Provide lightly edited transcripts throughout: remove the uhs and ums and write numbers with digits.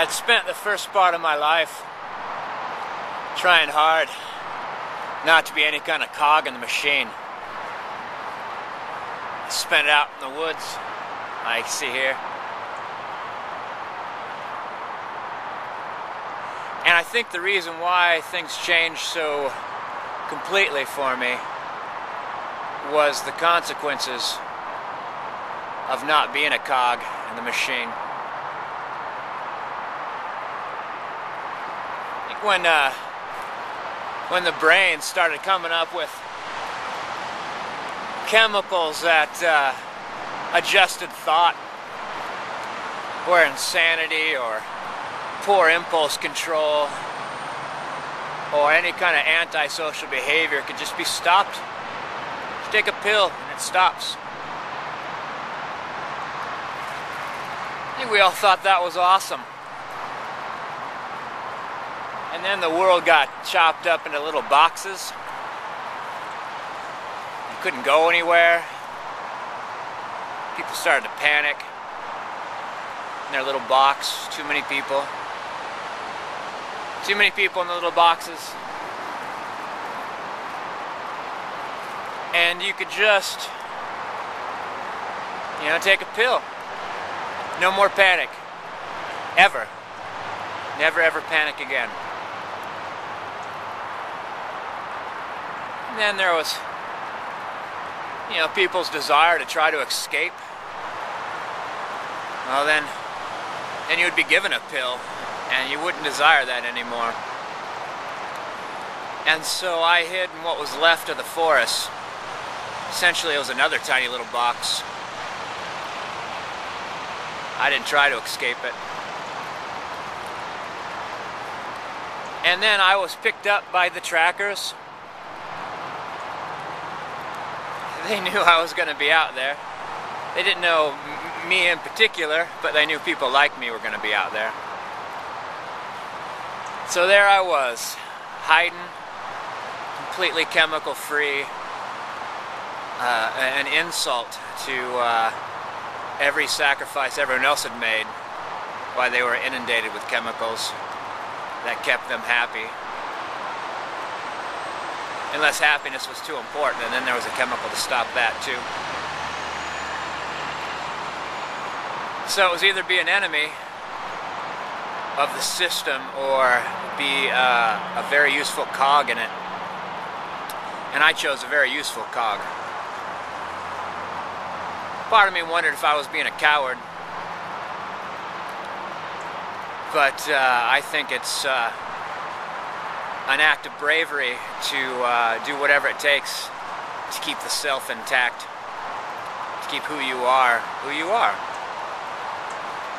I'd spent the first part of my life trying hard not to be any kind of cog in the machine. I spent it out in the woods, like you see here. And I think the reason why things changed so completely for me was the consequences of not being a cog in the machine. I think when the brain started coming up with chemicals that adjusted thought, or insanity, or poor impulse control, or any kind of antisocial behavior could just be stopped. Just take a pill and it stops. I think we all thought that was awesome. And then the world got chopped up into little boxes. You couldn't go anywhere. People started to panic in their little box. Too many people. Too many people in the little boxes. And you could just, take a pill. No more panic. Ever. Never ever panic again. And then there was, people's desire to try to escape. Well then you would be given a pill, and you wouldn't desire that anymore. And so I hid in what was left of the forest. Essentially, it was another tiny little box. I didn't try to escape it. And then I was picked up by the trackers. They knew I was going to be out there. They didn't know me in particular, but they knew people like me were going to be out there. So there I was, hiding, completely chemical free, an insult to every sacrifice everyone else had made while they were inundated with chemicals that kept them happy. Unless happiness was too important, and then there was a chemical to stop that too. So it was either be an enemy of the system or be a very useful cog in it. And I chose a very useful cog. Part of me wondered if I was being a coward. But I think it's an act of bravery to do whatever it takes to keep the self intact, to keep who you are, who you are.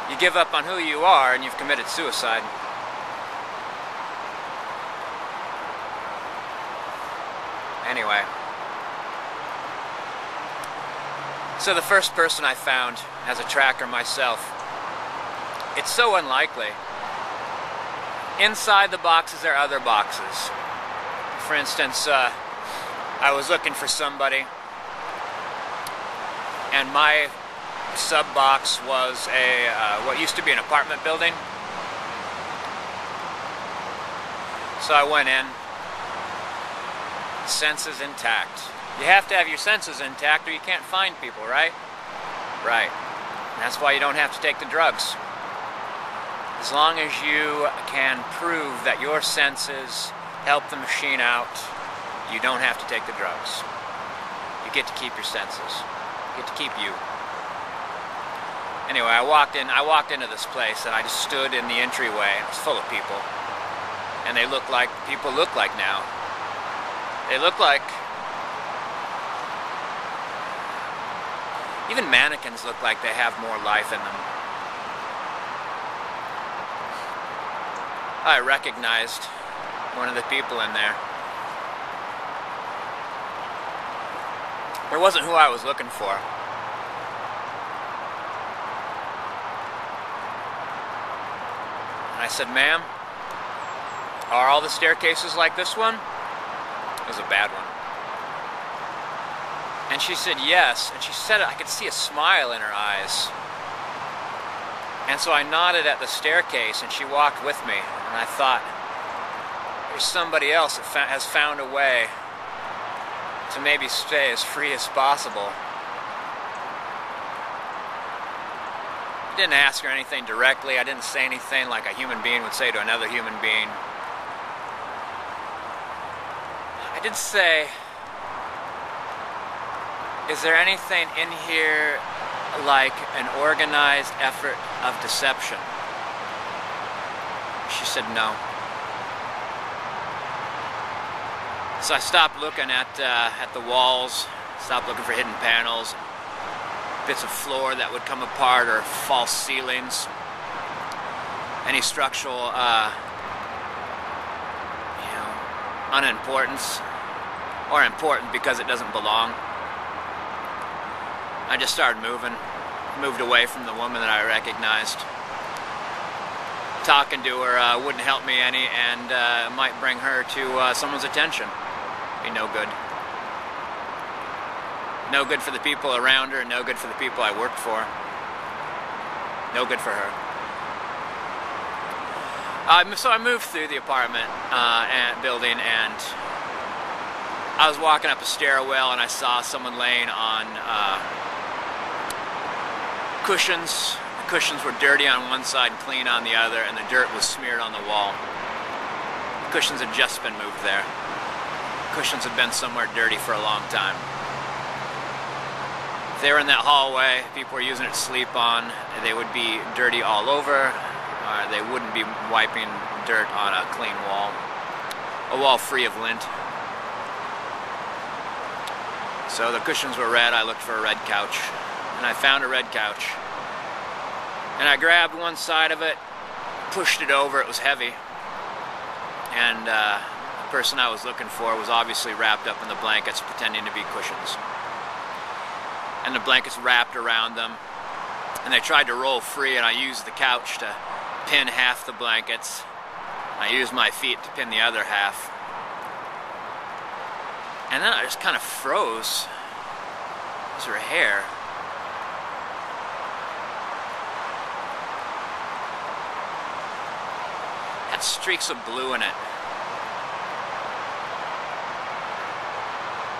You give up on who you are and you've committed suicide. Anyway. So the first person I found as a tracker myself, it's so unlikely. Inside the boxes there are other boxes. For instance, I was looking for somebody, and my sub-box was what used to be an apartment building. So I went in, senses intact. You have to have your senses intact or you can't find people, right? Right. And that's why you don't have to take the drugs. As long as you can prove that your senses help the machine out, you don't have to take the drugs. You get to keep your senses. You get to keep you. Anyway, I walked into this place and I just stood in the entryway. It was full of people. And they look like people look like now. They look like, even mannequins look like they have more life in them. I recognized one of the people in there. It wasn't who I was looking for. And I said, "Ma'am, are all the staircases like this one?" It was a bad one. And she said yes, and she said I could see a smile in her eyes. And so I nodded at the staircase, and she walked with me, and I thought, there's somebody else that has found a way to maybe stay as free as possible. I didn't ask her anything directly. I didn't say anything like a human being would say to another human being. I did say, is there anything in here like an organized effort of deception? She said no. So I stopped looking at the walls, stopped looking for hidden panels, bits of floor that would come apart, or false ceilings, any structural, unimportance, or important because it doesn't belong. I just started moved away from the woman that I recognized. Talking to her wouldn't help me any, and might bring her to someone's attention. Be no good. No good for the people around her, no good for the people I worked for. No good for her. So I moved through the apartment and building, and I was walking up a stairwell, and I saw someone laying on cushions. The cushions were dirty on one side and clean on the other, and the dirt was smeared on the wall. The cushions had just been moved there. Cushions had been somewhere dirty for a long time. If they were in that hallway, people were using it to sleep on, they would be dirty all over, or they wouldn't be wiping dirt on a clean wall. A wall free of lint. So the cushions were red. I looked for a red couch, and I found a red couch. And I grabbed one side of it, pushed it over. It was heavy. And the person I was looking for was obviously wrapped up in the blankets, pretending to be cushions. And the blankets wrapped around them. And they tried to roll free, and I used the couch to pin half the blankets. I used my feet to pin the other half. And then I just kind of froze. It was her hair. Had streaks of blue in it.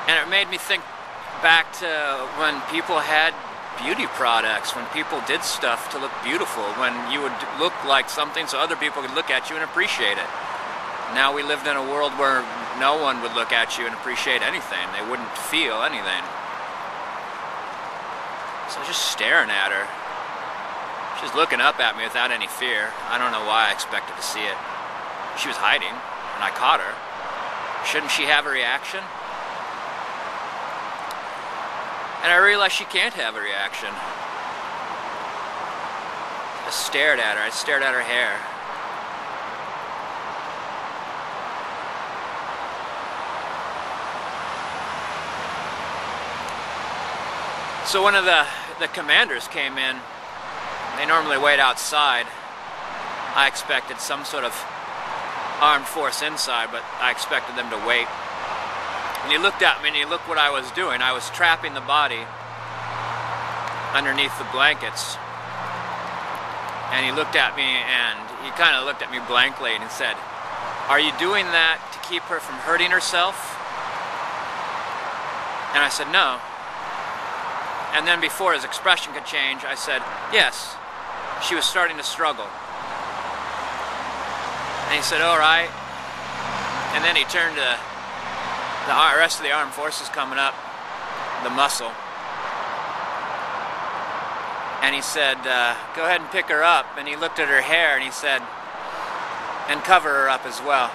And it made me think back to when people had beauty products, when people did stuff to look beautiful, when you would look like something so other people could look at you and appreciate it. Now we lived in a world where no one would look at you and appreciate anything. They wouldn't feel anything. So I was just staring at her. She was looking up at me without any fear. I don't know why I expected to see it. She was hiding, and I caught her. Shouldn't she have a reaction? And I realized she can't have a reaction. I just stared at her. I stared at her hair. So one of the commanders came in. They normally wait outside. I expected some sort of armed force inside, but I expected them to wait. And he looked at me and he looked what I was doing. I was trapping the body underneath the blankets. And he looked at me, and he kind of looked at me blankly, and he said, "Are you doing that to keep her from hurting herself?" And I said, "No." And then before his expression could change, I said, "Yes, she was starting to struggle." And he said, "All right." And then he turned to the rest of the armed forces coming up, the muscle. And he said, "Go ahead and pick her up." And he looked at her hair and he said, "And cover her up as well."